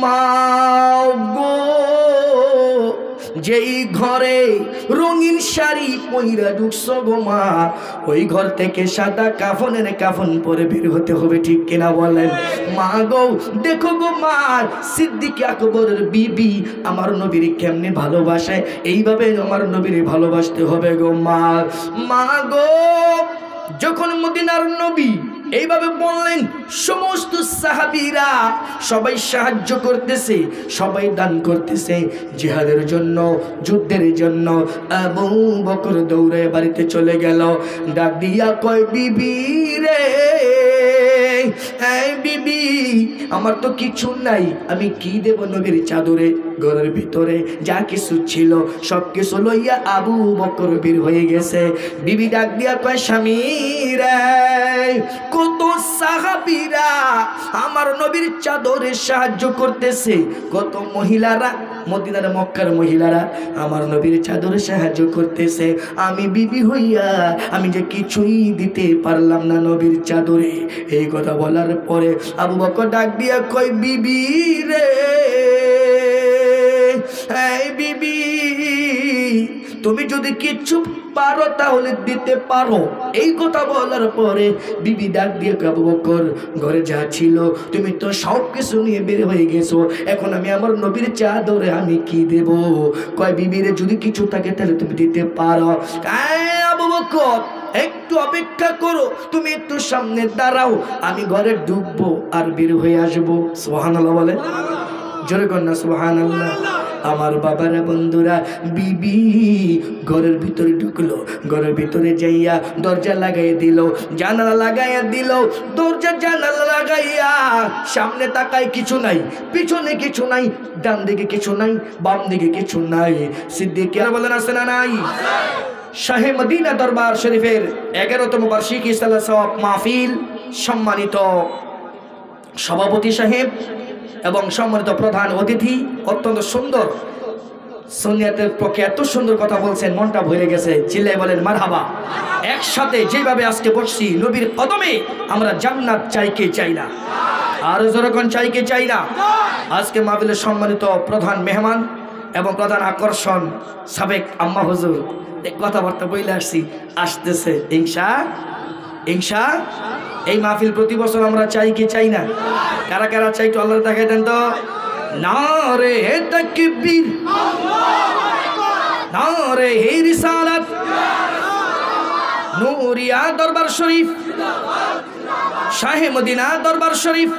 মা গো যেই ঘরে রঙিন শাড়ি পইরা ঢুকছো গো মা, ওই ঘর থেকে সাদা কাফনের কাফন পরে বের হতে হবে, ঠিক কিনা বলেন? মা গো দেখো গো মা, সিদ্দিক আকবরের বিবি আমার নবীর কেমনে ভালোবাসে, এইভাবে আমার নবীর ভালোবাসতে হবে গো মা। মা গো যখন মদিনার নবী এইভাবে বললেন, সমস্ত সাহাবীরা সবাই সাহায্য করতেছে, সবাই দান করতেছে জিহাদের জন্য, যুদ্ধের জন্য। আবু বকর দৌড়ে বাড়িতে চলে গেল, ডাক দিয়া কয়, বিবি রে, এই বিবি আমার তো কিছু নাই, আমি কি দেব নবীর চাদরে? ঘরের ভিতরে যা কিছু ছিল সব কিছু লইয়া আবু বকর বের হয়ে গেছে। বিবি ডাক দিয়া কয়, স্বামী রে, কত সাহাবীরা আমার নবীর চাদরে সাহায্য করতেছে, কত মহিলারা, মদিনার মক্কার মহিলারা আমার নবীর চাদরে সাহায্য করতেছে, আমি বিবি হইয়া আমি যে কিছুই দিতে পারলাম না নবীর চাদরে। এই কথা বলার পরে আবু বকর ডাক দিয়া কয়, বিবি রে, এই বিবি তুমি যদি কিছু পারো তাহলে দিতে পারো। এই কথা বলার পরে বিবি ডাক দিয়ে আবু বকর, ঘরে যা ছিল তুমি তো সব কিছু নিয়ে বের হয়ে গেছো, এখন আমি আমার নবীর চাদরে আমি কি দেব? কয়, বিবিরে যদি কিছু থাকে তাহলে তুমি দিতে পারো। আবু বকর একটু অপেক্ষা করো, তুমি একটু সামনে দাঁড়াও, আমি ঘরে ঢুকবো আর বের হয়ে আসবো। সুবহানাল্লাহ বলে, জোরে কন্যা সুবহানাল্লাহ। আমার বাবারা বন্ধুরা, বিবি ঘরের ভিতরে ঢুকলো, ঘরের ভিতরে যাইয়া দরজা লাগাইয়া দিল, জানালা লাগাইয়া দিল, দরজা জানালা লাগাইয়া সামনে তাকায় কিছু নাই, পিছনে কিছু নাই, ডান দিকে কিছু নাই, বাম দিকে কিছু নাই। সিদ্দিক বলেন আছে না নাই? শাহে মদিনা দরবার শরীফের 11তম বার্ষিকী ইসলাহ মাহফিল সম্মানিত সভাপতি সাহেব এবং সম্মানিত প্রধান অতিথি অত্যন্ত সুন্দর, সুন্নিয়াতের পক্ষে এত সুন্দর কথা বলছেন, মনটা ভরে গেছে। চিল্লায় বলেন মারহাবা। একসাথে যেভাবে আজকে বসছি নবীর কদমে, আমরা জান্নাত চাই কে চাই না? আর যখন চাই কে চাই না? আজকে মাহফিলের সম্মানিত প্রধান মেহমান এবং প্রধান আকর্ষণ সাবেক আম্মা হুজুর, কথাবার্তা বইলে আসছি, আসতেছে ইনশা। এই মাহফিল প্রতি বছর আমরা চাই কি চাই না? কারা কারা চাই একটু আল্লাহ দেখাই দেন তো। নারে তাকবীর, নারে রিসালাত, নূরিয়া দরবার শরীফ, শাহে মদিনা দরবার শরীফ।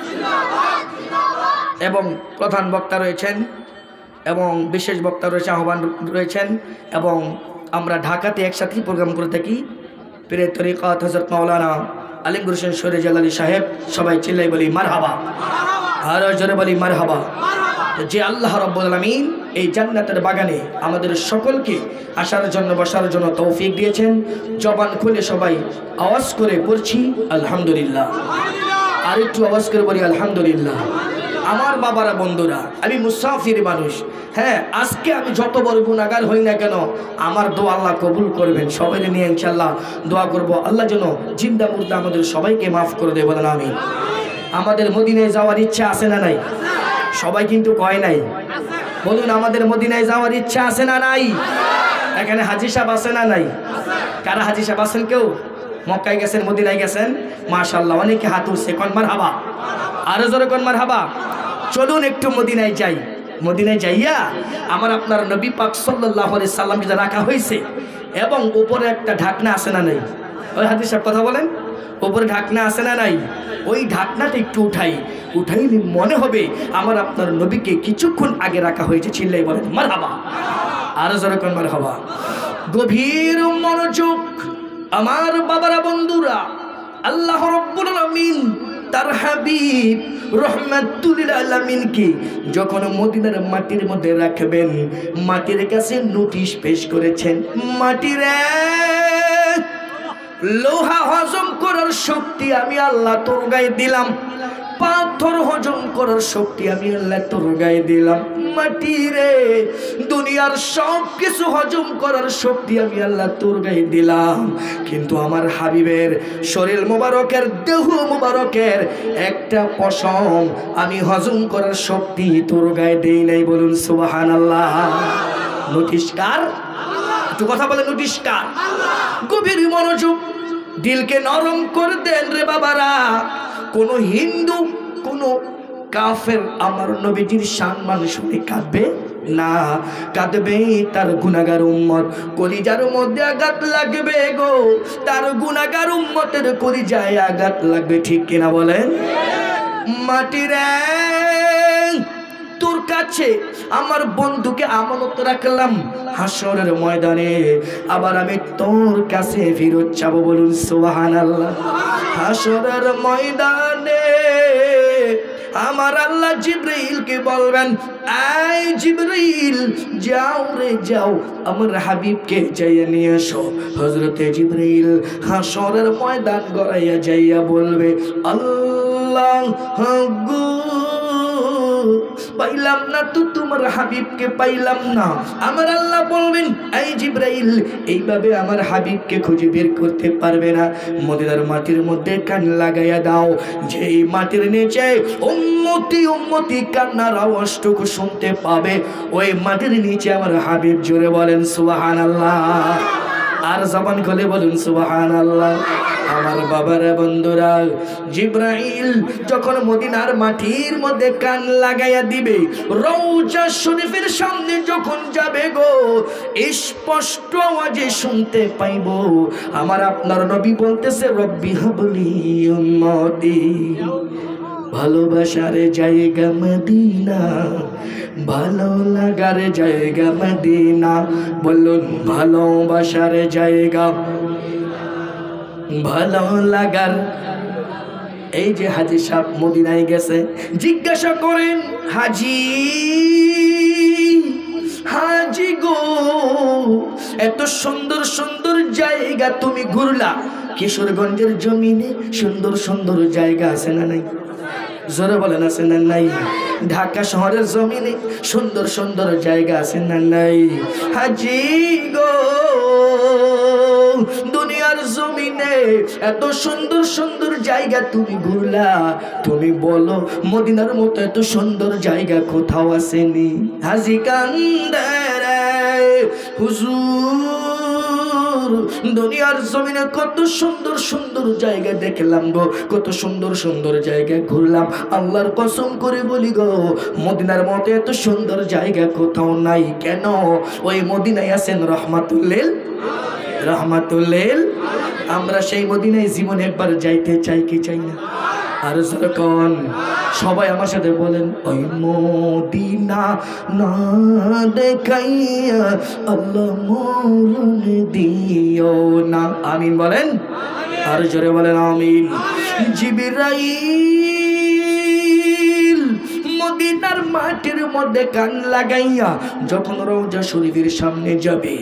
এবং প্রধান বক্তা রয়েছেন এবং বিশেষ বক্তা রয়েছে, আহ্বান রয়েছেন, এবং আমরা ঢাকাতে একসাথে প্রোগ্রাম করে থাকি। পীরে তরিকত হযরত মাওলানা আলিম হোসেন শরীফ জালালী সাহেব, সবাই চিল্লাই বলি মারহাবা, আর জোরে বলি মারহাবা। যে আল্লাহ রাব্বুল আলামিন এই জান্নাতের বাগানে আমাদের সকলকে আসার জন্য বসার জন্য তৌফিক দিয়েছেন, জবান খুলে সবাই আওয়াজ করে পড়ছি আলহামদুলিল্লাহ। আর একটু আওয়াজ করে বলি আলহামদুলিল্লাহ। আমার বাবারা বন্ধুরা, আমি মুসাফির মানুষ, হ্যাঁ, আজকে আমি যত বড় গুনাহগার হই না কেন, আমার দোয়া আল্লাহ কবুল করবেন। সবাই নিয়ে ইনশাআল্লাহ দোয়া করব, আল্লাহ যেন জিন্দা মুর্দা আমাদের সবাইকে মাফ করে দেয়, বলেন আমিন। আমাদের মদিনায় যাওয়ার ইচ্ছা আছে না নাই? সবাই কিন্তু কয় নাই, বলুন আমাদের মদিনায় যাওয়ার ইচ্ছা আছে না নাই? এখানে হাজী সাহেব আছে না নাই? কারা হাজী সাহেব আছেন? কেউ মক্কায় গেছেন, মদিনায় গেছেন? মাশাআল্লাহ, অনেকে হাত উঠছে, কোন মারহাবা, আরো জোরে কোন মারহাবা। চলুন একটু মদিনায় যাই। মদিনায় যাইয়া আমার আপনার নবী পাক সাল্লাল্লাহু আলাইহি সাল্লাম যেটা রাখা হয়েছে, এবং উপরে একটা ঢাকনা আছে না নাই? ওই হাদিস সাহেব কথা বলেন, উপরে ঢাকনা আছে না নাই? ওই ঢাকনাটা একটু উঠাইলে মনে হবে আমার আপনার নবীকে কিছুক্ষণ আগে রাখা হয়েছে। চিল্লাই বলেন মারহাবা, আরো জোরে কোন মারহাবা। গভীর মনোযোগ আমার বাবারা বন্ধুরা, আল্লাহ রাব্বুল আলামিন তার হাবিব রহমাতুল লিল আলামিনকে যখন মদিনার মাটির মধ্যে রাখবেন, মাটির কাছে নোটিশ পেশ করেছেন, মাটিরে লোহা হজম করার শক্তি আমি আল্লাহ তোর গায়ে দিলাম, পাথর হজম করার শক্তি আমি আল্লাহ তোর গায়ে দিলাম। মাটি রে, দুনিয়ার সব কিছু হজম করার শক্তি আমি আল্লাহ তোর গায়ে দিলাম, কিন্তু আমার হাবিবের শরীর মোবারকের, দেহ মোবারকের একটা পশম আমি হজম করার শক্তি তোর গায়ে দেই নাই। বলুন সুবহানাল্লাহ। নোটিশ কার? একটু কথা বলে, নোটিশ কার? গভীর মনোযোগ, দিলকে নরম করে দেন রে বাবারা। কোন হিন্দু, কোন কাফের আমার নবীজির সম্মান শুনে কাঁদবে না, কাঁদবে তার গুনাহগার উম্মত। কলিজার মধ্যে আঘাত লাগবে গো, তার গুনাহগার উম্মতের কলিজায় আঘাত লাগবে, ঠিক কিনা বলেন? মাটির তোর কাছে আমার বন্ধুকে আমানত রাখলাম, হাসরের ময়দানে আবার আমি তোর কাছে ফিরত যাবো। বলুন সুবহানাল্লাহ। হাসরের ময়দানে আমার আল্লাহ জিবরাইলকে বলবেন, এই জিবরাইল যাও রে যাও, আমার হাবিবকে যাইয়া নিয়ে এসো। হযরতে জিবরাইল হাসরের ময়দান গড়াইয়া যাইয়া বলবে, আল্লাহ গো, পাইলাম না তো তোমার হাবিবকে, পাইলাম না। আমার আল্লাহ বলবেন, এই জিবরাইল এইভাবে আমার হাবিবকে খুঁজে বের করতে পারবে না, মদিনার মাটির মধ্যে কান লাগাইয়া দাও। যেই মাটির নিচে উম্মতি উম্মতি কান্নার আওয়াজটুকু শুনতে পাবে, ওই মাটির নিচে আমার হাবিব। জোরে বলেন সুবহানাল্লাহ। আর জবান খুলে বলুন সুবহানাল্লাহ। আমার বাবারা বন্ধুরা, জিবরাইল যখন মদিনার মাটির মধ্যে কান লাগাইয়া দিবে, রওজা শরীফের সামনে যখন যাবে গো, স্পষ্ট আওয়াজে শুনতে পাইব আমার আপনার নবী বলতেছে, রব্বি হাবলি উম্মতি। ভালোবাসার জায়গা মদিনা, ভালো লাগার জায়গা মদিনা। বলুন ভালোবাসার জায়গা, ভালো লাগার। এই যে হাজী সাহেব মদিনায় গেছে, জিজ্ঞাসা করেন, হাজী হাজী গো, এত সুন্দর সুন্দর জায়গা তুমি ঘুরলা, কিশোরগঞ্জের জমিনে সুন্দর সুন্দর জায়গা আছে না নাই? জোরে বলেন আছে না নাই? ঢাকা শহরের জমিনে সুন্দর সুন্দর জায়গা আছে না নাই? হাজী গো, দুনিয়ার জমিনে এত সুন্দর সুন্দর জায়গা তুমি ঘুরলা, তুমি বলো মদিনার মতো এত সুন্দর জায়গা কোথাও আসেনি? হাজী কান্দে রে, হুজুর দুনিয়ার জমিনে কত সুন্দর সুন্দর জায়গা দেখলাম গো, কত সুন্দর সুন্দর জায়গা ঘুরলাম, আল্লাহর কসম করে বলি গো, মদিনার মতো এত সুন্দর জায়গা কোথাও নাই। কেন? ওই মদিনায় আছেন রহমাতুল্লিল রহমাতুল্লিল। আমরা সেই মদিনায় জীবনে একবার যাইতে চাই কি চাই না? আর যখন সবাই আমার সাথে বলেন, ওই মদিনা না দেখাইয়া আল্লাহ মরণ দিও না। আমিন বলেন, আর জোরে বলেন আমিন। জিবরাইল মদিনার মাটির মধ্যে কান লাগাইয়া যখন রওজা শরীফের সামনে যাবে,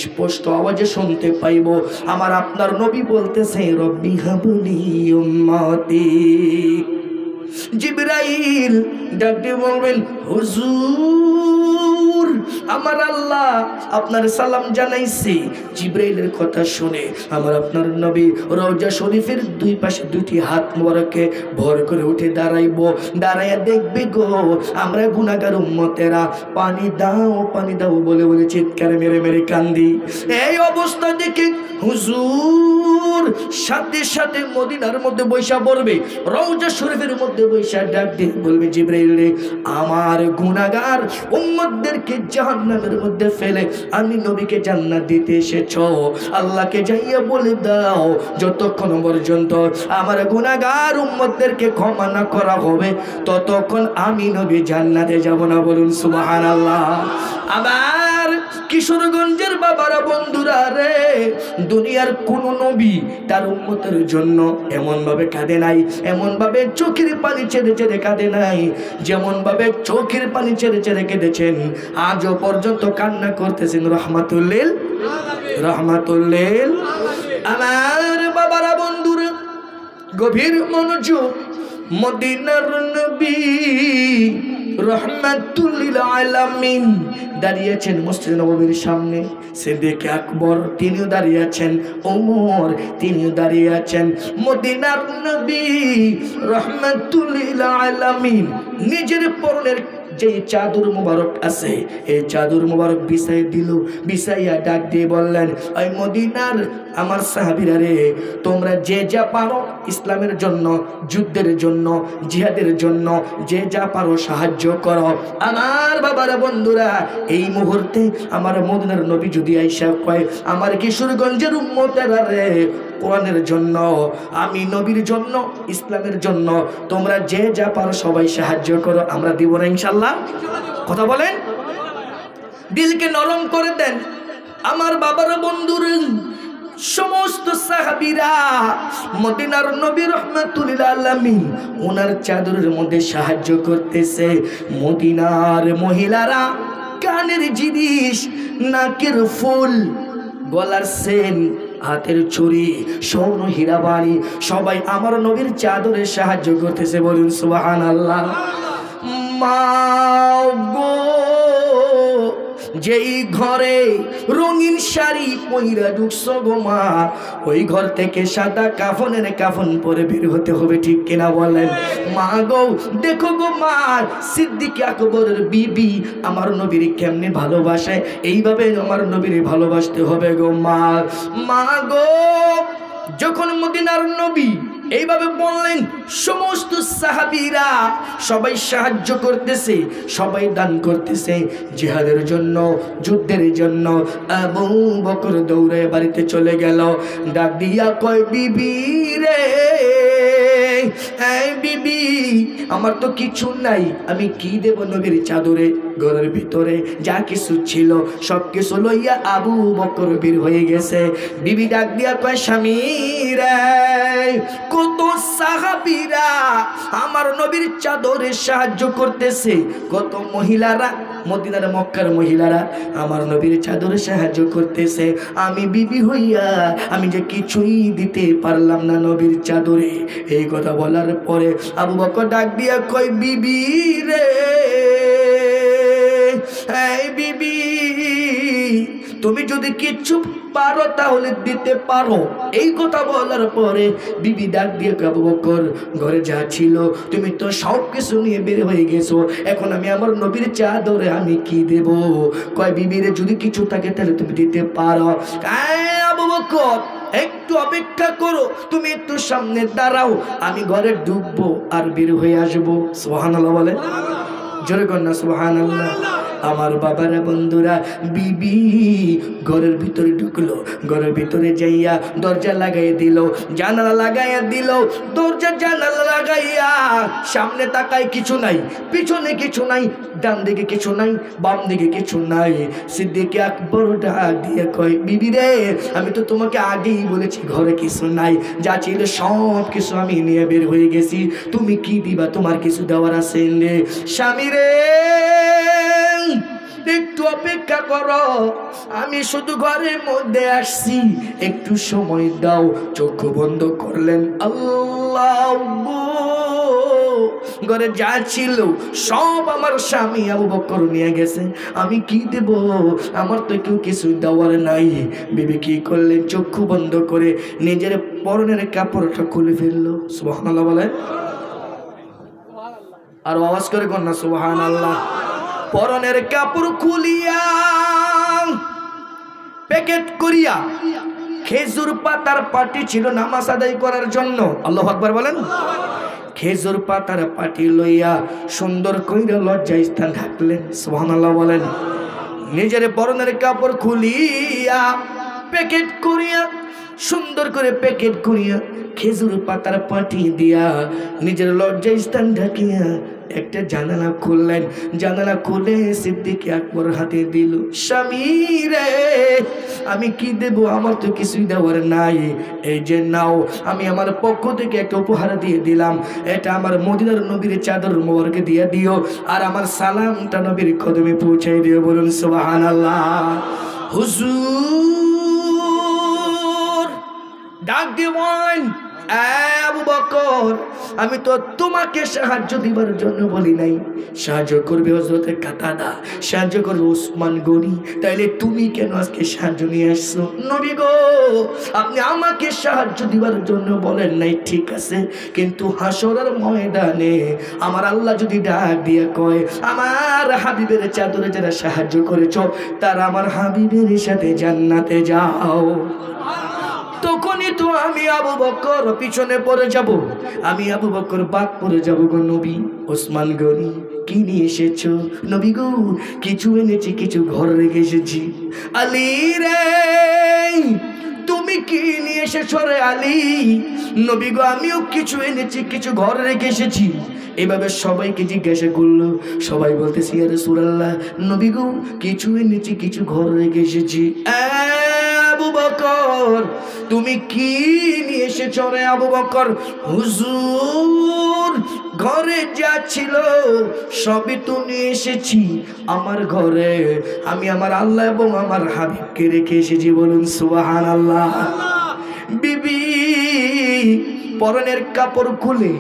স্পষ্ট আওয়াজে শুনতে পাইব আমার আপনার নবী বলতেছে, রব্বি হাবলি উম্মতি। জিবরাইল ডাকতে বলবেন, হুজুর আমার আল্লাহ আপনার সালাম জানাইছি। জিবরাইলের কথা শুনে আমার আপনার নবী রওজা শরীফের দুই পাশে দুটি হাত মোবারকে ভর করে উঠে দাঁড়াইব। দাঁড়াইয়া দেখবে গো, আমরা গুনাহগার উম্মতেরা পানি দাও বলে বলে চিৎকার মেরে মেরে কান্দি। এই অবস্থা দেখে হুজুর সাথে সাথে মদিনার মধ্যে বৈশা পড়বে, রওজা শরীফের মধ্যে বৈশা ডাক দিয়ে বলবে, জিবরাইল রে, আমার গুনাহগার উম্মতদেরকে জাহান্নামের মধ্যে ফেলে আমি নবীকে জান্নাত দিতে এসেছো, আল্লাহকে যাইয়া বলে দাও যতক্ষণ পর্যন্ত আমার গুনাহগার উম্মতদেরকে ক্ষমা না করা হবে ততক্ষণ আমি নবী জান্নাতে যাব না। বলুন সুবহানাল্লাহ। আবার কিশোরগঞ্জের বাবারা বন্ধুরা রে, দুনিয়ার কোন নবী তার উম্মতের জন্য এমন ভাবে কাঁদে নাই, এমন ভাবে চোখের পানি ছেড়ে ছেড়ে কাঁদে নাই, যেমন ভাবে চোখের পানি ছেড়ে ছেড়ে কেঁদেছেন আজও পর্যন্ত কান্না করতেছেন রহমাতুল্লিল রহমাতুল্লিল। আমার বাবারা বন্ধুরা গভীর মনোযোগ, মদিনার নবী রহমাতুল লিল আলামিন দাঁড়িয়েছেন মসজিদ নববীর সামনে। সিদ্দিক আকবর তিনিও দাঁড়িয়ে আছেন, ওমর তিনিও দাঁড়িয়ে আছেন। মদিনার নবী রহমাতুল লিল আলামিন নিজের পরনের যে চাদর মুবারক আছে এই চাদর মুবারক বিছাই দিল, বিছাইয়া ডাক দিয়ে বললেন, ওই মদিনার আমার সাহাবীরা রে, তোমরা যে যা পারো ইসলামের জন্য, যুদ্ধের জন্য, জিহাদের জন্য যে যা পারো সাহায্য করো। আমার বাবারা বন্ধুরা, এই মুহূর্তে আমার মদিনার নবী যদি আইসা কয়, আমার কিশোরগঞ্জের উম্মতেরা রে, কোরআনের জন্য, আমি নবীর জন্য, ইসলামের জন্য তোমরা যে যা পারো সবাই সাহায্য করো, আমরা দিব না ইনশাল্লাহ? কথা বলেন, দিলকে নরম করে দেন। আমার বাবার বন্ধুরা, সমস্ত সাহাবীরা মদিনার নবী রহমাতুল লিল আলামিন ওনার চাদরের মধ্যে সাহায্য করতেছে। মদিনার মহিলারা কানের জিনিস, নাকের ফুল, গলার সেন, হাতের চুড়ি, স্বর্ণ হীরা বাড়ি সবাই আমার নবীর চাদরে সাহায্য করতেছে। বলুন সুবহানাল্লাহ। মা গো, যেই ঘরে রঙিন শাড়ি পইরা ঢুকছো গো মা, ওই ঘর থেকে সাদা কাফনের কাফন পরে বের হতে হবে, ঠিক কিনা বলেন? মা গো, দেখো গো মা, সিদ্দিক আকবরের বিবি আমার নবীর কেমনে ভালোবাসে, এইভাবে আমার নবীর ভালোবাসতে হবে গো মা। মা গো, যখন মদিনার নবী এইভাবে বললেন, সমস্ত সাহাবীরা সবাই সাহায্য করতেছে, সবাই দান করতেছে জিহাদের জন্য, যুদ্ধের জন্য। আবু বকর দৌড়ে বাড়িতে চলে গেল, ডাক দিয়া কয়, বিবি রে, এই বিবি, আমার তো কিছু নাই, আমি কি দেব নবীর চাদরে? ঘরের ভিতরে যা কিছু ছিল সব কিছু লইয়া আবু বকর বের হয়ে গেছে। বিবি ডাক দিয়া কয়, স্বামী রে, কত সাহাবীরা আমার নবীর চাদরে সাহায্য করতেছে, কত মহিলারা, মদিনার মক্কার মহিলারা আমার নবীর চাদরে সাহায্য করতেছে, আমি বিবি হইয়া আমি যে কিছুই দিতে পারলাম না নবীর চাদরে। এই কথা বলার পরে আবু বকর ডাক দিয়া কয়, বিবি রে, এই বিবি, তুমি যদি কিছু পারো তাহলে দিতে পারো। এই কথা বলার পরে বিবি ডাক দিয়ে, আবু বকর, ঘরে যা ছিল তুমি তো সব কিছু নিয়ে বের হয়ে গেছো, এখন আমি আমার নবীর চাদরে আমি কি দেব? কয়, বিবিরে যদি কিছু থাকে তাহলে তুমি দিতে পারো। আবু বকর, একটু অপেক্ষা করো, তুমি একটু সামনে দাঁড়াও, আমি ঘরে ঢুকবো আর বের হয়ে আসবো। সুবহানাল্লাহ বলে, জোরে কন্যা সুবহানাল্লাহ। আমার বাবারা বন্ধুরা, বিবি ঘরের ভিতরে ঢুকলো, ঘরের ভিতরে যাইয়া দরজা লাগাইয়া দিল, জানালা লাগাইয়া দিল, দরজা জানালা লাগাইয়া সামনে তাকায় কিছু নাই, পিছনে কিছু নাই, ডান দিকে কিছু নাই, বাম দিকে কিছু নাই। সিদ্দিক আকবর ডাক দিয়ে কয়, বিবি রে, আমি তো তোমাকে আগেই বলেছি ঘরে কিছু নাই, যা ছিল সব কিছু আমি নিয়ে বের হয়ে গেছি, তুমি কি দিবা? তোমার কিছু দেওয়ার আছে? স্বামী রে, একটু অপেক্ষা করো, আমি শুধু ঘরের মধ্যে আসছি, একটু সময় দাও। চোখ বন্ধ করলেন, আল্লাহ, ঘরে যা ছিল সব আমার স্বামী আবু বকর নিয়ে গেছে, আমি কি দেব? আমার তো কেউ কিছু দেওয়ার নাই। বিবি কি করলেন? চক্ষু বন্ধ করে নিজের পরনের কাপড়টা খুলে ফেললো। সুবহানাল্লাহ বলে, আর আওয়াজ করে কন্যা সুবহানাল্লাহ। পরনের কাপড় খুলিয়া প্যাকেট করিয়া খেজুর পাতার পাটি ছিল নামাজ আদায় করার জন্য। আল্লাহু আকবার বলেন। খেজুর পাতার পাটি লইয়া সুন্দর কইরা লজ্জায় স্থান ঢাকলেন। সুবহানাল্লাহ বলেন। নিজের পরনের কাপড় খুলিয়া প্যাকেট করিয়া, সুন্দর করে প্যাকেট করিয়া খেজুর পাতার পাটি দিয়া নিজের লজ্জায় স্থান ঢাকিয়া একটা জানালা খুললেন। জানালা খুলে সিদ্দিক আকবর হাতে দিল, স্বামী রে, আমি কি দেব? আমার তো কিছুই দেওয়ার নাই, এই যে নাও, আমি আমার পক্ষ থেকে একটা উপহার দিয়ে দিলাম, এটা আমার মদিনার নবীর চাদর মোবারকে দিয়ে দিও, আর আমার সালামটা নবীর কদমে পৌঁছাই দিও। বলুন সুবহানাল্লাহ। হুজুর ডাক দিয়ে বলেন, আবু বকর, আমি তো তোমাকে সাহায্য দিবার জন্য বলি নাই, সাহায্য করবে হযরতে কাতাদা, সাহায্য করবে ওসমান গনি, তাইলে তুমি কেন আজকে সাহায্য নিয়ে আসছো? নবী গো, আপনি আমাকে সাহায্য দিবার জন্য বলেন নাই, ঠিক আছে, কিন্তু হাসরের ময়দানে আমার আল্লাহ যদি ডাক দিয়ে কয়, আমার হাবিবের চাদরে যারা সাহায্য করেছ তারা আমার হাবিবের সাথে জান্নাতে যাও, তখনই তো আমি আবু বকর পিছনে পড়ে যাব, আমি আবু বকর বাদ পড়ে যাব। গো নবী, ওসমান গনি কি নিয়ে এসেছো? নবী গো, কিছু এনেছি, কিছু ঘর রেখে এসেছি। আলী রে, তুমি কি নিয়ে এসেছো রে আলী? নবী গো, আমিও কিছু এনেছি, কিছু ঘর রেখে এসেছি। এভাবে সবাইকে জিজ্ঞাসা করলো, সবাই বলতেছি ইয়া রাসূলুল্লাহ, নবী গো, কিছু এনেছি, কিছু ঘর রেখে এসেছি। আবু বকর, তুমি কি নিয়ে এসেছো রে আবু বকর? হুজুর, ঘরে যা ছিল সবই তো নিয়ে এসেছি, আমার ঘরে আমি আমার আল্লাহ এবং আমার হাবিবকে রেখে এসেছি। বলুন সুবহানাল্লাহ। বিবি পরনের কাপড় খুলে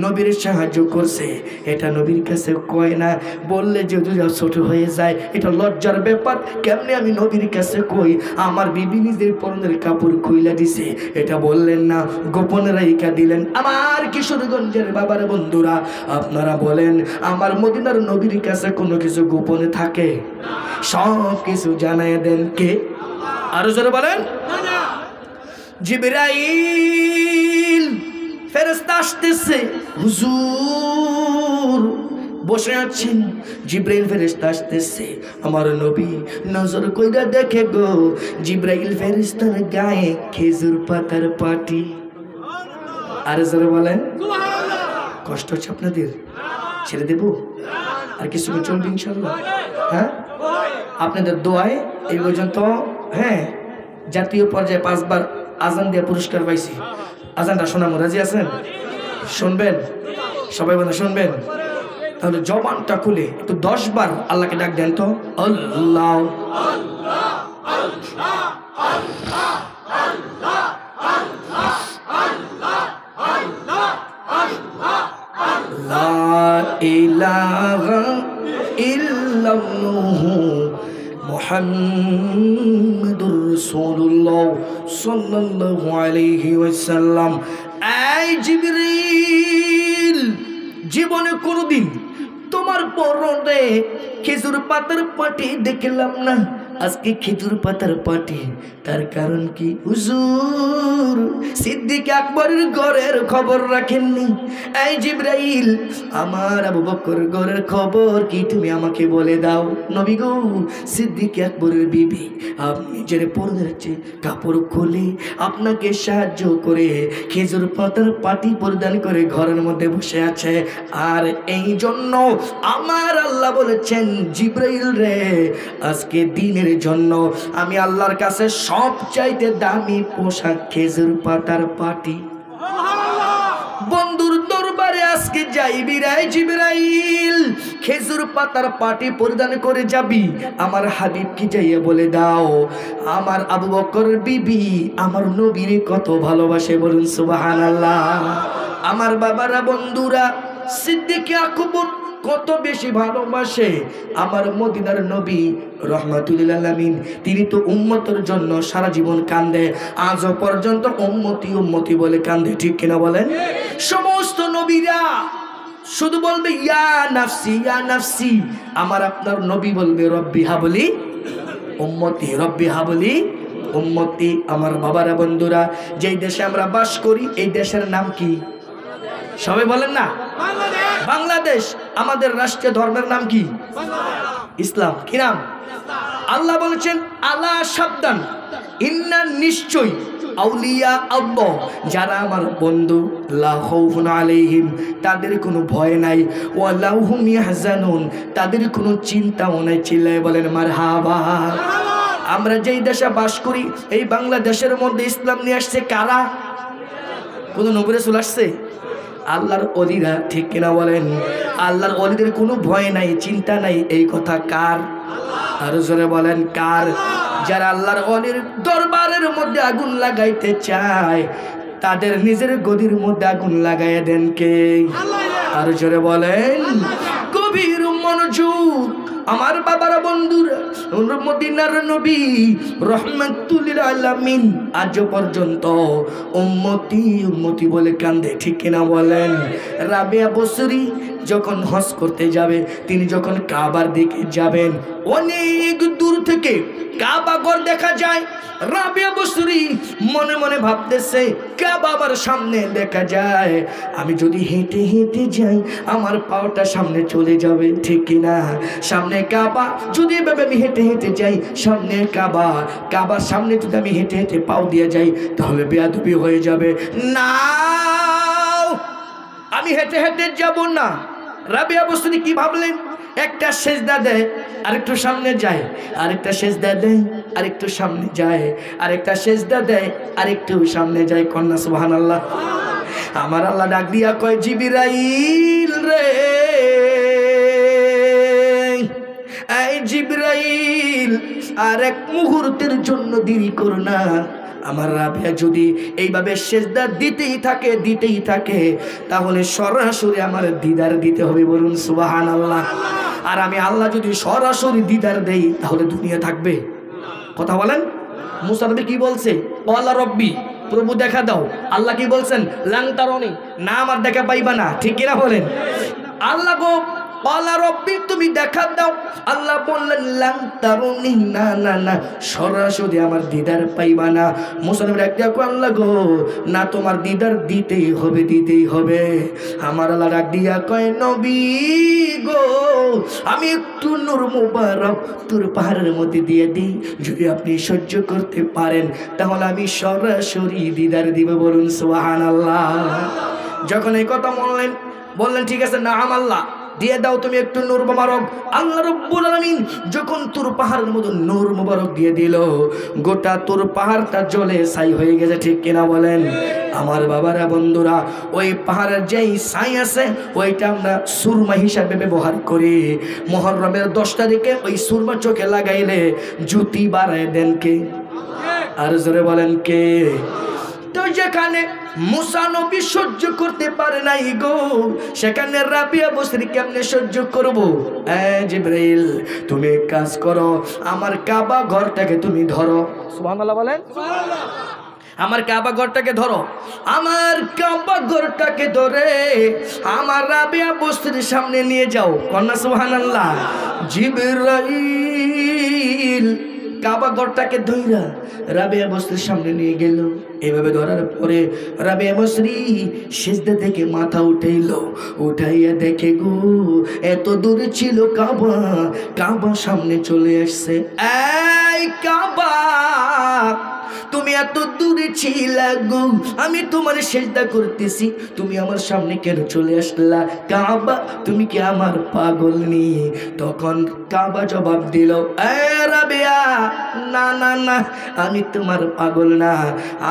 নবীর সাহায্য করছে, এটা নবীর কাছে কয় না, বললে যদি ছোট হয়ে যায় এটা লজ্জার ব্যাপার, কেমনে আমি নবীর কাছে কই আমার বিবি নিজের পরনের কাপড় খুইলা দিছে, এটা বললেন না, গোপনে রাইখা দিলেন। আমার কিশোরগঞ্জের বাবার বন্ধুরা, আপনারা বলেন, আমার মদিনার নবীর কাছে কোনো কিছু গোপনে থাকে? সব কিছু জানায় দেন কে? আরো জোরে বলেন। জিবরাইল ফেরেশতা আসতেছে, হুজুর বসে আছেন, জিবরাইল ফেরেশতা আসতেছে, আমার নবী নজর কইরা দেখে গো, জিবরাইল ফেরেশতার গায়ে খেজুর পাতার পাটি। আর জোরে বলেন সুবহানাল্লাহ। কষ্ট হচ্ছে আপনাদের? ছেড়ে দেব? আর কিছু চলবে ইনশাআল্লাহ? হ্যাঁ, আপনাদের দোয়ায় এই পর্যন্ত হ্যাঁ জাতীয় পর্যায়ে 5 বার আজান দিয়ে পুরস্কার পাইছি। আজানটা শোনাবো, রাজি আছেন? শুনবেন? সবাই বলে শুনবেন? তাহলে জবানটা খুলে একটু 10 বার আল্লাহকে ডাক দেন তো। আল্লাহ আল্লাহ আল্লাহ আল্লাহ আল্লাহ আল্লাহ আল্লাহ আল্লাহ আল্লাহ লা ইলাহা ইল্লাল্লাহু মুহাম্মাদুর রাসূলুল্লাহ সাল্লাল্লাহু আলাইহি ওয়াসাল্লাম। এই জিবরিল, জীবনে কোনোদিন তোমার পরনে খেজুর পাতার পাটি দেখলাম না, আজকে খেজুর পাতার পাটি, তার কারণ কি? হুজুর সিদ্দিক আকবরের ঘরের খবর রাখেননি। এই জিবরাইল, আমার আবু বকর ঘরের খবর কি তুমি আমাকে বলে দাও। নবী গো, সিদ্দিক আকবরের বিবি আপনি যে পরনের কাপড় খুলে আপনাকে সাহায্য করে খেজুর পাতার পাটি পরিধান করে ঘরের মধ্যে বসে আছে, আর এই জন্য আমার আল্লাহ বলেছেন, জিবরাইল রে, আজকে দিনের জন্য আমি আল্লাহর কাছে সবচাইতে দামি পোশাক খেজুর পাতার পাটি। বন্ধুর দরবারে আজকে যাইবি রে জিবরাইল, খেজুর পাতার পাটি পরিধান করে যাবি, আমার হাবিবকে যাইয়া বলে দাও আমার আবু বকরের বিবি আমার নবীরে কত ভালোবাসে। বলুন সুবহানাল্লাহ। আমার বাবারা, বন্ধুরা, সিদ্দিক আকবর কত বেশি ভালোবাসে আমার মদিনার নবী রহমাতুল লিল আলামিন। তিনি তো উম্মতের জন্য সারা জীবন কান্দে, আজও পর্যন্ত উম্মতি উম্মতি বলে কান্দে, ঠিক কিনা বলেন? সমস্ত নবীরা শুধু বলবে ইয়া নাফসি ইয়া নাফসি, আমার আপনার নবী বলবে রব্বি হাবলি উম্মতি, রব্বি হাবলি উম্মতি। আমার বাবারা, বন্ধুরা, যেই দেশে আমরা বাস করি এই দেশের নাম কি? সবাই বলেন না? বাংলাদেশ। আমাদের রাষ্ট্রীয় ধর্মের নাম কি? ইসলাম। কি নাম? আল্লাহ বলেছেন, আলা সাবধান, ইন্না নিশ্চয়, আউলিয়া আল্লাহ, যারা আমার বন্ধু, লা খাউফুন আলাইহিম, তাদের কোনো ভয় নাই, ওয়া লা হুম ইয়াহজানুন, তাদের কোনো চিন্তাও নাই। চিল্লায় বলেন মারহাবা। আমরা যেই দেশে বাস করি এই বাংলাদেশের মধ্যে ইসলাম নিয়ে আসছে কারা? কোন নবী রাসূল আসছে? আল্লাহর ওলিরা, ঠিক কিনা বলেন? আল্লাহর ওলিদের কোনো ভয় নাই, চিন্তা নাই, এই কথা কার? আরো জোরে বলেন কার? যারা আল্লাহর ওলির দরবারের মধ্যে আগুন লাগাইতে চায় তাদের নিজের গদির মধ্যে আগুন লাগাইয়া দেন কে? আর জোরে বলেন। গভীর মনোযোগ আমার বাবারা, বন্ধুরা, মদিনার নবী রহমাতুল লিল আলামিন আজ পর্যন্ত উম্মতি উম্মতি বলে কান্দে, ঠিক কিনা বলেন? রাবিয়া বসরি যখন হজ করতে যাবে, তিনি যখন কাবার দিকে যাবেন, অনেক দূর থেকে কাবা ঘর দেখা যায়। রাবিয়া বসরি মনে মনে ভাবতেছে, কাবা আমার সামনে দেখা যায়, আমি যদি হেঁটে হেঁটে যাই আমার পাওটা সামনে চলে যাবে, ঠিক কিনা? সামনে কাবা, যদি এভাবে আমি হেঁটে হেঁটে যাই, সামনে কাবা, কাবার সামনে যদি আমি হেঁটে হেঁটে পাও দিয়ে যাই তাহলে বেয়াদবি হয়ে যাবে। না, আমি হেঁটে হেঁটে যাব না। রাবিয়া বসরি কি ভাবলেন? একটা সেজদা দেয়, আরেকটু সামনে যায়, আরেকটা সেজদা দেয়, আরেকটু সামনে যায়, আরেকটা সেজদা দেয়, আরেকটু সামনে যায়। কন্যা সুবহানাল্লাহ। আমার আল্লাহ ডাক দিয়া কয়, জিবরাইল রে, এই জিবরাইল, আর এক মুহূর্তের জন্য দেরি করো না। আমার রাবিয়া যদি এইভাবে সেজদা দিতেই থাকে তাহলে সরাসরি আমার দিদার দিতে হবে। বলুন সুবহানাল্লাহ। আর আমি আল্লাহ যদি সরাসরি দিদার দেই তাহলে দুনিয়া থাকবে? কথা বলেন। মুসা নবী কি বলছে? ওয়ালা রব্বি, প্রভু দেখা দাও। আল্লাহ কি বলছেন? লাং তারনি, না আমার দেখা পাইবা না, ঠিক কিনা বলেন? আল্লাহ গো ওয়ালা রব্বি, তুমি দেখা দাও। আল্লাহ বললেন লাং তারনি, না না না, সরাসরি আমার দিদার পাইবা না। মুসা নবী ডাক দিয়া কয়, আল্লাহ গো, না তোমার দিদার দিতেই হবে, দিতেই হবে। আমার আল্লাহ ডাক দিয়া কয়, নবী গো, আমি একটু নূর মুবারক তোর পাহাড়ের মধ্যে দিয়ে দিই, যদি আপনি সহ্য করতে পারেন তাহলে আমি সরাসরি দিদার দিব। বলুন সুবহানাল্লাহ। যখন এই কথা বললেন ঠিক আছে, না আল্লাহ দিয়ে দাও তুমি একটু নূর মুবারক। আল্লাহ রাব্বুল আলামিন যখন তোর পাহাড়ের মধ্যে নূর মুবারক দিয়ে দিল, গোটা তোর পাহাড়টা জ্বলে ছাই হয়ে গেছে, ঠিক কিনা বলেন? আমার বাবারা, বন্ধুরা, ওই পাহাড়ের যেই ছাই আছে ওইটা আমরা সুরমা হিসাবে ব্যবহার করি। মুহররমের 10 তারিখে ওই সুরমা চোখে লাগাইলে জুতি বাড়ায় দেন কে? আর জোরে বলেন কে? তো যেখানে মুসা নবী সহ্য করতে পারে নাই গো, সেখানে রাবিয়া বসরি কেমনে সহ্য করবো? জিবরাইল, তুমি এক কাজ করো, আমার কাবা ঘরটাকে তুমি ধরো। সুবহানাল্লাহ বলেন। আমার কাবা ঘরটাকে ধরো। আমার কাবা ঘরটাকে ধরে আমার রাবিয়া বসরির সামনে নিয়ে যাও। কন্যা সুবহানাল্লাহ। জিবরাইল কাবা ঘরটাকে ধইরা রাবিয়া বসরির সামনে নিয়ে গেল। এভাবে ধরার পরে রাবিয়া বসরি সিজদা থেকে মাথা উঠাইয়া দেখে গো, এত দূরে ছিল কাবা, কাবা সামনে চলে আসছে। এই কাবা, তুমি এত দূরে ছিলা গো, আমি তোমার সিজদা করতেছি, তুমি আমার সামনে কেন চলে আসলা? কাবা, তুমি কি আমার পাগল নি? তখন কাবা জবাব দিল, এ রাবিয়া, না না না, আমি তোমার পাগল না,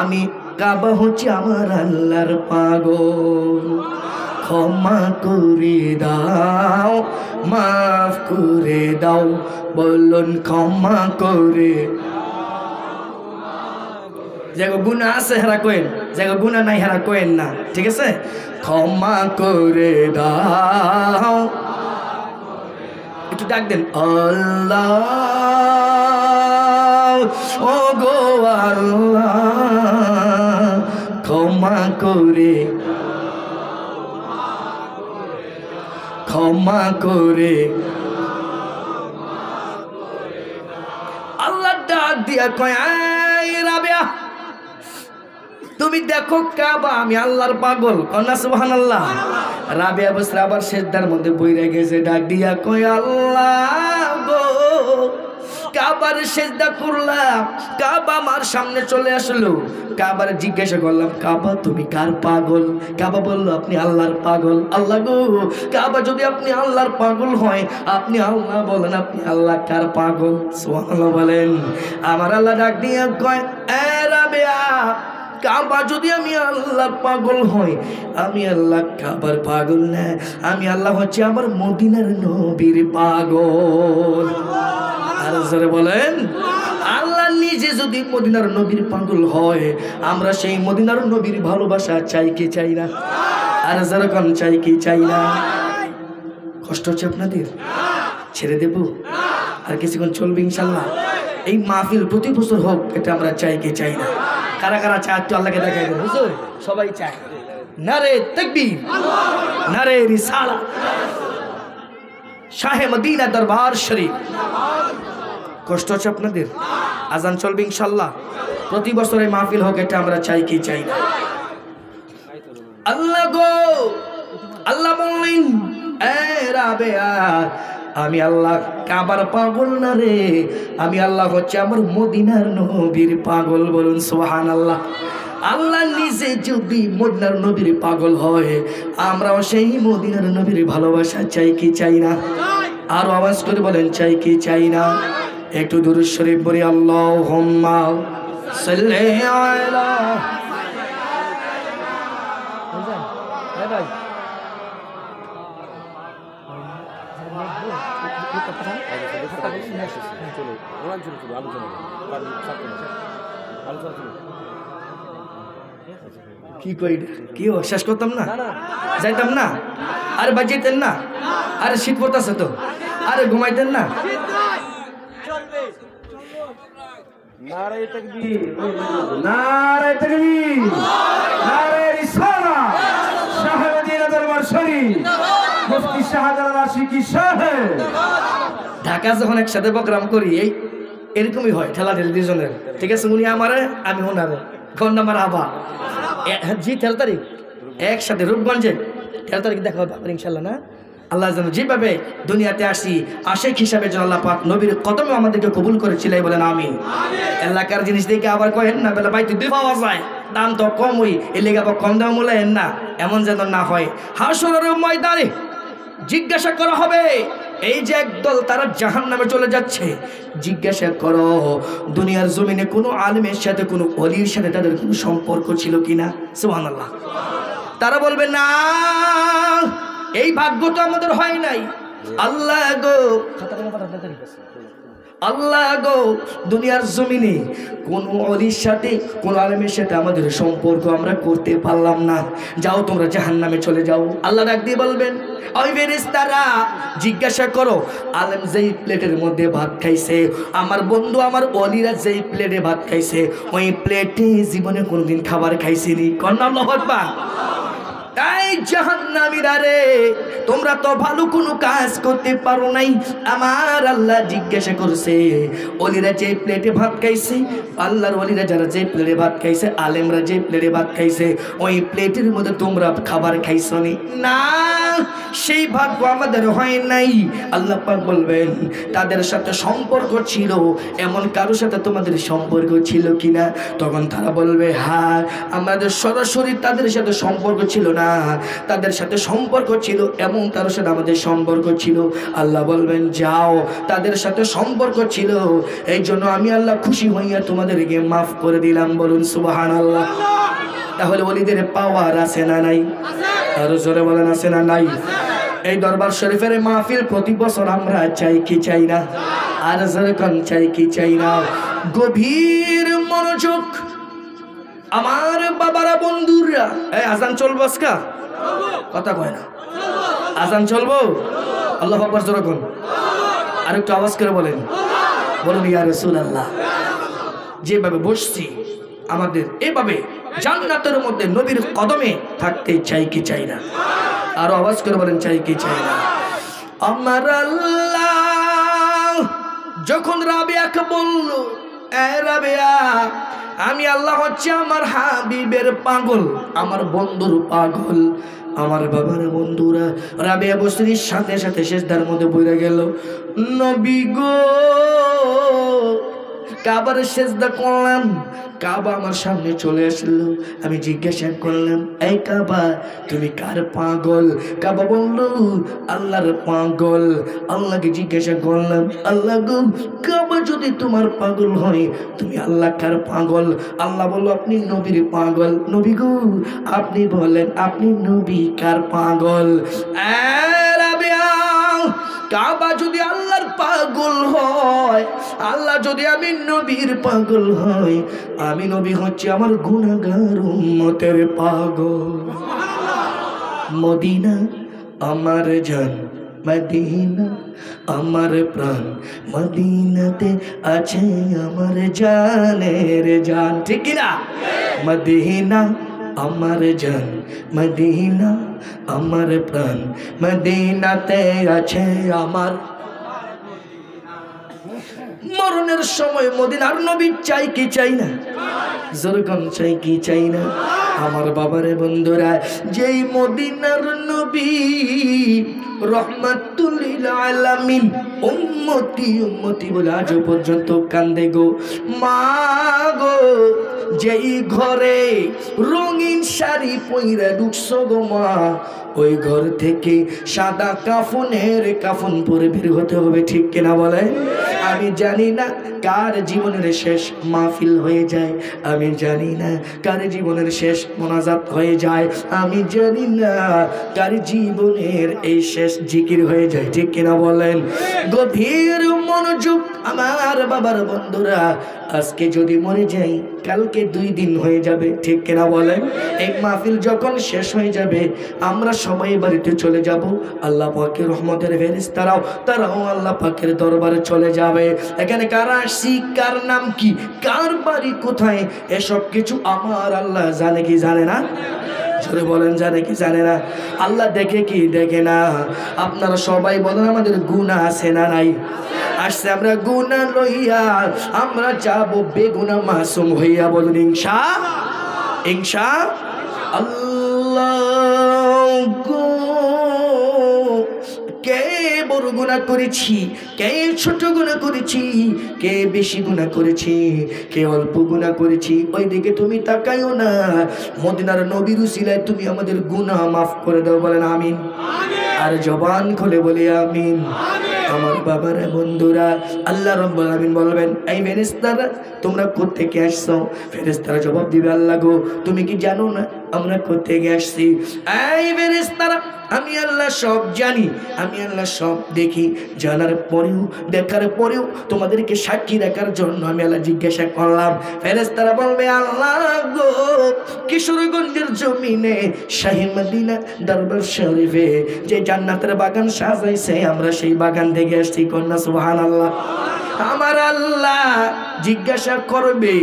আমি কাবা হচ্ছে আমার আল্লাহর পাগল। ক্ষমা করে দাও, মাফ করে দাও, বলুন ক্ষমা করে। যেগো গুনাহ আছে হেরা কইন, যেগো গুনাহ নাই হেরা কইন না, ঠিক আছে? ক্ষমা করে দাও, একটু ডাক দেন, আল্লাহ, ও গো আল্লাহ, ক্ষমা করে, ক্ষমা করে। আল্লাহ ডাক দিয়া কয়, এই রাবিয়া, তুমি দেখো কাবা, আমি আল্লাহর পাগল। কন্যা সুবহানাল্লাহ। রাবিয়া বসরি আবার সিজদার মধ্যে বইরা গেছে, ডাক দিয়া কয়, আল্লাহ গো, কাবার সিজদা করলাম, কাবা আমার সামনে চলে আসলো। কাবার জিজ্ঞাসা করলাম, কাবা তুমি কার পাগল? কাবা বলল, আপনি আল্লাহর পাগল। আল্লাহ গো, কাবা যদি আপনি আল্লাহর পাগল হয়, আপনি আল্লাহ বলেন, আপনি আল্লাহ কার পাগল? সুবহানাল্লাহ বলেন। আমার আল্লাহ ডাক দিয়া কয়, এ রাবিয়া, কাবা যদি আমি আল্লাহর পাগল হই, আমি আল্লাহ কাবার পাগল না, আমি আল্লাহ হচ্ছে আমার মদিনার নবীর পাগল। আর জোরে বলেন, আল্লাহ নিজে যদি মদিনার নবীর পাগল হয়, আমরা সেই মদিনার নবীর ভালোবাসা চাই কি চাই না? আর যেরকম চাই কি চাই না? কষ্ট হচ্ছে আপনাদের? ছেড়ে দেব? আর কিছুক্ষণ চলবে ইনশাল্লাহ। এই মাহফিল প্রতি বছর হোক, এটা আমরা চাই কি চাই না? কারা কারা চায় একটু আল্লাহকে দেখাই দেন। হুজুর সবাই চায়। নারে তাকবীর, নারে রিসালাত, শাহে মদিনা দরবার শরীফ। কষ্ট হচ্ছে আপনাদের? আজান চলবে ইনশাল্লাহ। প্রতি বছর এই মাহফিল হোক, এটা আমরা চাই কি চাই না? আল্লাহ গো, আল্লাহ বললেন এ রাবেয়া, আমি আল্লাহ কাবার পাগল না রে, আমি আল্লাহ হচ্ছে আমার মদিনার নবীর পাগল। বলুন সুবহানাল্লাহ। আল্লাহ নিজে যদি মদিনার নবীর পাগল হয়, আমরাও সেই মদিনার নবীর ভালোবাসা চাই কি চাই না? আরো আওয়াজ করে বলেন চাই কি চাই না? একটু দুরূদ শরীফ পড়ি। আল্লাহুম্মা সাল্লি আলা কি কই কি শেষ করতাম না, যাইতাম না? আরে বাজাইতেন না? আরে শীত পড়তেছে তো, আরে ঘুমাইতেন না? নারে তাকবীর, নারে তাকবীর, নারে রিসালাত, শাহে মদিনা দরবার শরীফ, মুফতি শাহজালাল আশিকি সাহেব। ঢাকা যখন একসাথে প্রোগ্রাম করি, এই এরকমই হয়, ঠেলা ঠেলি দুজনের। ঠিক আছে, উনি আমারে আমি ওনারে, কোন নাম্বার আবা জি 13 তারিখ একসাথে রূপগঞ্জে 13 তারিখ দেখা হবে ইনশাল্লাহ। না আল্লাহ যেন যেভাবে দুনিয়াতে আসি আশেক হিসাবে যেন আল্লাহ পাক নবীর কদমে আমাদেরকে কবুল করেছিল, বলেন আমিন। এলাকার জিনিস দেখে আবার কহেন না বেলা বাইতে দুই পাওয়া যায়, দাম তো কম, ওই এলাকা আবার কম দাম মূল্যেন না, এমন যেন না হয়। হাসরের ময়দানে জিজ্ঞাসা করা হবে, এই যে একদল তারা জাহান্নামে চলে যাচ্ছে, জিজ্ঞাসা করো দুনিয়ার জমিনে কোনো আলেমের সাথে কোনো ওলির সাথে তাদের কোনো সম্পর্ক ছিল কিনা? সুবহানাল্লাহ। তারা বলবে না, এই ভাগ্য তো আমাদের হয় নাই। আল্লাহ গো, আল্লাহ গো, দুনিয়ার জমিনে কোন ওলির সাথে কোন আলেমের সাথে আমাদের সম্পর্ক আমরা করতে পারলাম না, যাও তোমরা জাহান্নামে চলে যাও। আল্লাহ ডাক দিয়ে বলবেন, ওই ফেরেশতারা জিজ্ঞাসা করো, আলেম যেই প্লেটের মধ্যে ভাত খাইছে, আমার বন্ধু আমার ওলিরা যেই প্লেটে ভাত খাইছে, ওই প্লেটে জীবনে কোনোদিন খাবার খাইছিনি? কন্যা আল্লাহু আকবার। তাই জাহান্নামীরা রে, তোমরা তো ভালো কোনো কাজ করতে পারো নাই। আমার আল্লাহ জিজ্ঞাসা করছে, ওলিরা যে প্লেটে ভাত খাইছে, আল্লাহর ওলিরা যারা যে প্লেটে ভাত খাইছে, আলেমরা যে প্লেটে ভাত খাইছে, ওই প্লেটের মধ্যে তোমরা খাবার খাইছো নি? না, সেই ভাগ্য আমাদের হয় নাই। আল্লাহ পাক বলবেন, তাদের সাথে সম্পর্ক ছিল, এমন কারোর সাথে তোমাদের সম্পর্ক ছিল কিনা? তখন তারা বলবে, হ্যাঁ, আমাদের সরাসরি তাদের সাথে সম্পর্ক ছিল না, তাদের সাথে সম্পর্ক ছিল, এমন কারোর সাথে আমাদের সম্পর্ক ছিল। আল্লাহ বলবেন, যাও, তাদের সাথে সম্পর্ক ছিল, এই জন্য আমি আল্লাহ খুশি হইয়া তোমাদেরকে মাফ করে দিলাম। বলুন সুবহানাল্লাহ। তাহলে ওলিদের পাওয়ার আছে না নাই? আরো জোরে বলেন, আছে না নাই? এই দরবার শরীফের মাহফিল প্রতি বছর আমরা চাই কি চাই না? আর যেরকম চাই কি চাই না? গভীর মনোযোগ আমার বাবারা, বন্ধুরা। এই আজান চলবো আজকা? কথা কয় না, আজান চলবো? আল্লাহু আকবার জোরে কোন, আর একটু আওয়াজ করে বলেন, বলুন ইয়া রাসূলুল্লাহ। যেভাবে বসছি আমাদের এভাবে জান্নাতের মধ্যে নবীর কদমে থাকতে চাই কি চাই না? আরো আওয়াজ করে বলেন, চাই কি চাই না? আমার আল্লাহ যখন রাবিয়াকে বলল, এ রাবিয়া, আমি আল্লাহ হচ্ছে আমার হাবিবের পাগল, আমার বন্ধুর পাগল। আমার বাবার বন্ধুরা রাবিয়া বসরির সাথে সাথে সিজদার মধ্যে পড়ে গেল। নবী গো, কাবার সিজদা করলাম, কাবা আমার সামনে চলে আসলো। আমি জিজ্ঞাসা করলাম, এই কাবা, তুমি কার পাগল? কাবা বলল, আল্লাহর পাগল। আল্লাহকে জিজ্ঞাসা করলাম, আল্লাহ গো, কাবা যদি তোমার পাগল হয়, তুমি আল্লাহ কার পাগল? আল্লাহ বলল, আপনি নবীর পাগল। নবী গো, আপনি বলেন, আপনি নবী কার পাগল? কাবা যদি আল্লাহর পাগল হয়, আল্লাহ যদি আমি নবীর পাগল হয়, আমি নবী হচ্ছে আমার গুনাহগার উম্মতের পাগল। মদিনা আমার জান, মদিনা আমার প্রাণ, মদিনাতে আছে আমার জানের জান, ঠিক কি না? মদিনা আমার জান, মদিনা আমার প্রাণ, মদিনাতে আছে আমার। মরণের সময় মদিনার নবী চাই কি চাই না? জোরকম চাই কি চাই না? আমার বাবারে বন্ধুরা, যেই মদিনার নবী রহমাতুল লিল আলামিন, উম্মতি উম্মতি বলে আজ পর্যন্ত কান্দে গো মা গো, যেই ঘরে রঙিন শাড়ি পইরা ঢুকছো গো মা, ওই ঘর থেকে সাদা কাফন পরে বের হতে হবে, ঠিক কিনা বলে? আমি জানি না কার জীবনের শেষ মাহফিল হয়ে যায়, আমি জানি না কার জীবনের শেষ মোনাজাত হয়ে যায়, আমি জানি না কার জীবনের এই শেষ জিকির হয়ে যায়, ঠিক কিনা বলেন? গভীর মনোযোগ আমার বাবার বন্ধুরা, আজকে যদি মরে যাই কালকে 2 দিন হয়ে যাবে, ঠিক কিনা বলেন? এই মাহফিল যখন শেষ হয়ে যাবে আমরা সবাই বাড়িতে চলে যাব, আল্লাহ পাকের রহমতের ফেরেশতারাও তারাও আল্লাহ পাকের দরবারে চলে যাবে। এখানে কারা আসছি, কার নাম কি, কার বাড়ি কোথায়, এসব কিছু আমার আল্লাহ জানে কি জানে না? জোরে বলেন, জানে কি জানে না? আল্লাহ দেখে কি দেখে না? আপনারা সবাই বলেন আমাদের গুনাহ আছে না নাই? আসছে আমরা গুনাহ লইয়া, আমরা যাব বেগুনাহ মাসুম হইয়া, বলুন ইনশাআল্লাহ। কে বড় গুনাহ করেছি, কে ছোট গুনাহ করেছি, কে বেশি গুনাহ করেছি, কে অল্প গুনাহ করেছি, ওই দিকে তুমি তাকাইও না। মদিনার নবীর উসিলায় তুমি আমাদের গুনাহ মাফ করে দাও, বলেন আমিন। আর জবান খুলে বলি আমিন। আমার বাবারা বন্ধুরা, আল্লাহ রাব্বুল আলামিন বলবেন, এই ফেরেশতারা তোমরা কোথা থেকে আসছো? ফেরেশতারা জবাব দিবে, আল্লাহ গো তুমি কি জানো না আমরা কোথা থেকে আসছি? এই ফেরেশতারা, আমি আল্লাহ সব জানি, আমি আল্লাহ সব দেখি, জানার পরেও দেখার পরেও তোমাদেরকে সাক্ষী রাখার জন্য আমি আল্লাহ জিজ্ঞাসা করলাম। ফেরেশতারা বলবে, আল্লাহ গো কিশোরগঞ্জের জমিনে শাহী মদিনা দরবার শরীফে যে জান্নাতের বাগান সাজাইছে, আমরা সেই বাগান থেকে আসছি, কন্যা সুবহানাল্লাহ। আমার আল্লাহ জিজ্ঞাসা করবে,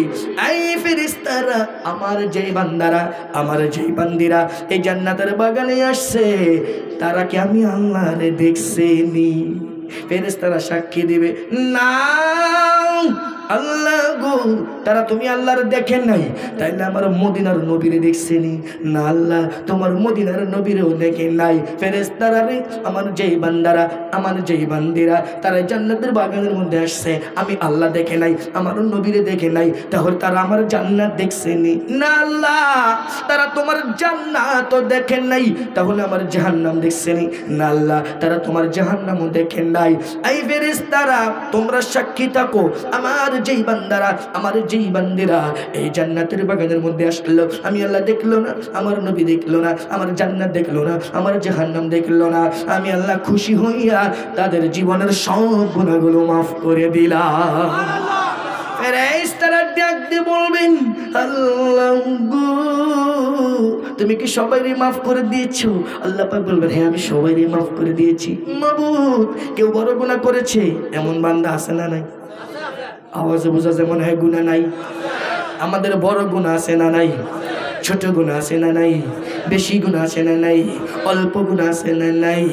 এই ফেরেশতারা আমার যেই বান্দারা, আমার যেই বান্দিরা এই জান্নাতের বাগানে আসছে, তারা কি আমি আল্লাহরে দেখছেনি? ফেরেশতারা সাক্ষী দিবে, না আল্লাহ গো তারা তুমি আল্লাহর দেখেন নাই, তাইলে আমার মদিনার নবীরে দেখছেনি? না আল্লাহ তোমার মদিনার নবীরেও দেখেন নাই। ফেরেশতারা রে, আমার যেই বান্দারা, আমার যেই বান্দিরা তারা জান্নাতের বাগানের মধ্যে আসছে, আমি আল্লাহ দেখে নাই, আমার নবীরে দেখে নাই, তাহলে তারা আমার জান্নাত দেখছেনি? না আল্লাহ তারা তোমার জান্নাত দেখেন নাই, তাহলে আমার জাহান্নাম দেখছেনি? না আল্লাহ তারা তোমার জাহান্নামও দেখেন নাই। এই ফেরেশতারা তোমরা সাক্ষী থাকো, আমার যেই বান্দারা, আমার যেই বান্দিরা এই জান্নাতের বাগানের মধ্যে আসলো, আমি আল্লাহ দেখলো না, আমার নবী দেখলো না, আমার জান্নাত দেখলো না, আমার জাহান্নাম দেখলো না, আমি আল্লাহ খুশি হইয়া তাদের জীবনের সব গুনাহগুলো মাফ করে দিলাম। ফেরেশতারা ডাক দিয়ে বলবেন, আল্লাহ গো তুমি কি সবাইকে মাফ করে দিয়েছো? আল্লাহ পাক বলবেন, হ্যাঁ আমি সবাইকে মাফ করে দিয়েছি। মাবুদ কেউ বড় গুনাহ করেছে এমন বান্দা আছে না নাই? আওয়াজে বোঝা যেমন হয় গুনাহ নাই। আমাদের বড় গুনাহ আছে না নাই? ছোট গুনাহ আছে না নাই? বেশি গুনাহ আছে না নাই? অল্প গুনাহ আছে না নাই?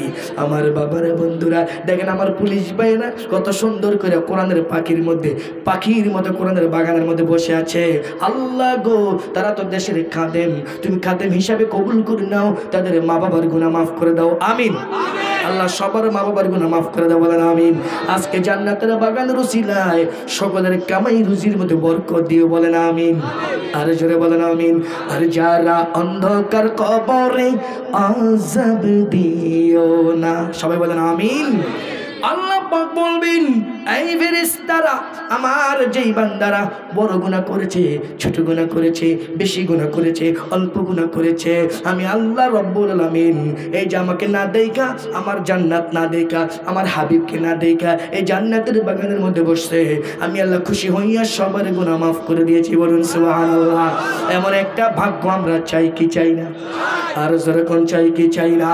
আমার বাবারে বন্ধুরা দেখেন, আমার পুলিশ ভাইরা কত সুন্দর করে কোরআনের পাখির মতো কোরআনের বাগানের মধ্যে বসে আছে। আল্লাহ গো তারা তো দেশের খাদেম, তুমি খাদেম হিসাবে কবুল করে নাও, তাদের মা বাবার গুনাহ মাফ করে দাও, আমিন। আল্লাহ সবার মা বাবার গুনাহ মাফ করে দাও, বলেন আমিন। আজকে জান্নাতের বাগানের উসিলায় সকলের কামাই রুজির মধ্যে বরকত দিও, বলেন আমিন। আর জোরে বলেন আমিন। আর যারা অন্ধকার কবরে আযাব দিও না, সবাই বলেন আমিন। আল্লাহ পাক বলবেন, এই ফেরেশতারা, আমার যেই বান্দারা বড় গুনাহ করেছে, ছোট গুনাহ করেছে, বেশি গুনাহ করেছে, অল্প গুনাহ করেছে, আমি আল্লাহ রব্বুল আলামিন এই যে আমাকে না দেখা, আমার জান্নাত না দেখা, আমার হাবিবকে না দেখা এই জান্নাতের বাগানের মধ্যে বসছে, আমি আল্লাহ খুশি হইয়া সবার গুনাহ মাফ করে দিয়েছি। বলুন সুবহানাল্লাহ। এমন একটা ভাগ্য আমরা চাই কি চাই না? আর যেরকম চাই কি চাই না?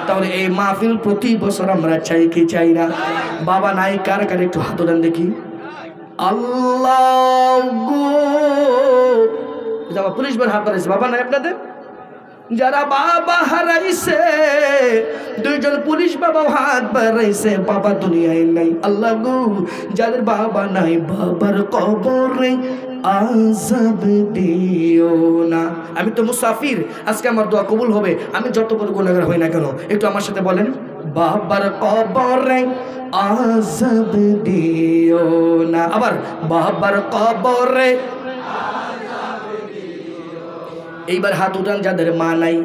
তাহলে এই মাহফিল প্রতি বছর আমরা চাই কি চাই না? বাবা নাই কার কার একটু হাত উঠান দেখি। আল্লাহ গো, পুলিশ বার হাত বাড়াইছে। বাবা নাই আপনাদের? যারা বাবা হারাইছে, দুইজন পুলিশ বাবা হাত বাড়াইছে, বাবা দুনিয়ায় নাই। আল্লাহ গো, যাদের বাবা নাই, বাবার কবরে আযাব দিও না। আমি তো মুসাফির, আজকে আমার দোয়া কবুল হবে, আমি যত বড় গুনাহগার হই না কেন। একটু আমার সাথে বলেন, বাবার কবরে আযাব দিও না। আবার বাবার কবরে। এইবার হাত উঠান যাদের মা নাই।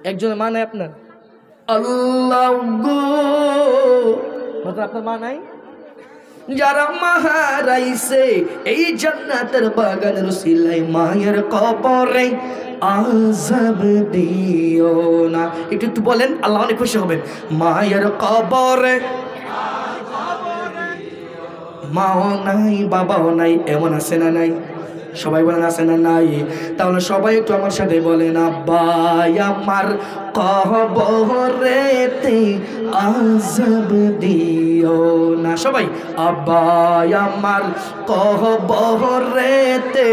একজনের মা নাই আপনার? আল্লাহ গো, আপনার মা নাই? যারা মা হারাইছে, এই জান্নাতের বাগানের উসিলায় মায়ের কবরে আযাব দিও না। একটু একটু বলেন, আল্লাহ অনেক খুশি হবেন। মায়ের কবরে, মাও নাই বাবাও নাই, এমন আছে না নাই? সবাই বলেন আছে না নাই? তাহলে সবাই একটু আমার সাথে বলেন, আব্বা আমার কবরেতে আযাব দিও না। সবাই, আব্বা আমার কবরেতে।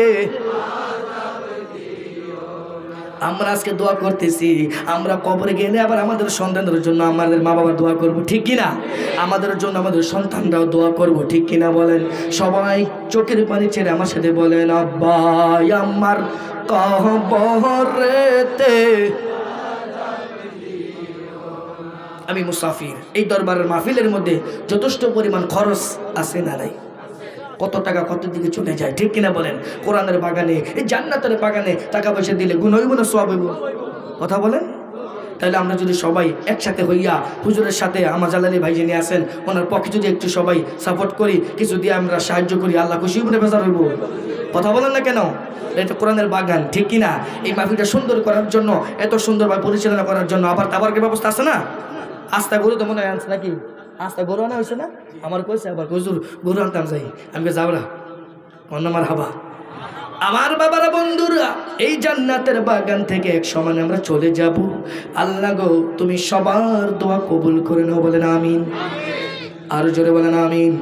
আমরা আজকে দোয়া করতেছি, আমরা কবরে গেলে আবার আমাদের সন্তানদের জন্য আমাদের মা বাবা দোয়া করব, ঠিক কিনা? আমাদের জন্য আমাদের সন্তানরাও দোয়া করব, ঠিক কিনা বলেন? সবাই চোখের পানি ছেড়ে আমার সাথে বলেন, আব্বা আমার কবরেতে। আমি মুসাফির, এই দরবারের মাহফিলের মধ্যে যথেষ্ট পরিমাণ খরচ আছে না নাই? কত টাকা কত দিকে চলে যায়, ঠিক কিনা বলেন? কোরআনের বাগানে, এই জান্নাতের বাগানে টাকা পয়সা দিলে গুণ হইব না সওয়াব হইব? কথা বলেন। তাহলে আমরা যদি সবাই একসাথে হইয়া হুজুরের সাথে আমার জালালি ভাই যিনি আছেন, ওনার পক্ষে যদি একটু সবাই সাপোর্ট করি, কিছু দিয়ে আমরা সাহায্য করি, আল্লাহ খুশি হইব না বেজার হইব? কথা বলেন না কেন? এটা কোরআনের বাগান, ঠিক কিনা? এই মাহফিলটা সুন্দর করার জন্য, এত সুন্দরভাবে পরিচালনা করার জন্য আবার তাবারকের ব্যবস্থা আছে না? আস্তা গরু তো মনে হয় আনছে নাকি? আস্তা গরু আনা হয়েছে না? আমার কইছে আবার হুজুর গরু আনতাম যাই। আমি যাওরা অন্যমার হাবা। আমার বাবারা, বন্ধুরা, এই জান্নাতের বাগান থেকে এক সময় আমরা চলে যাব। আল্লাহ গো, তুমি সবার দোয়া কবুল করে নাও, বলেন আমিন। আর জোরে বলেন আমিন।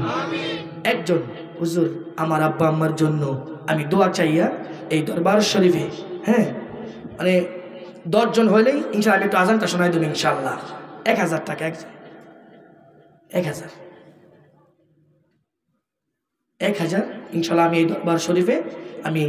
একজন হুজুর আমার আব্বা আম্মার জন্য আমি দোয়া চাইয়া এই দরবার শরীফে, হ্যাঁ, মানে 10 জন হইলেই ইনশাআল্লাহ আমি একটু আজানটা শোনাই দেবো ইনশাআল্লাহ। 1000 টাকা, 1000 ইনশাআল্লাহ আমি এই দরবার শরীফে আমি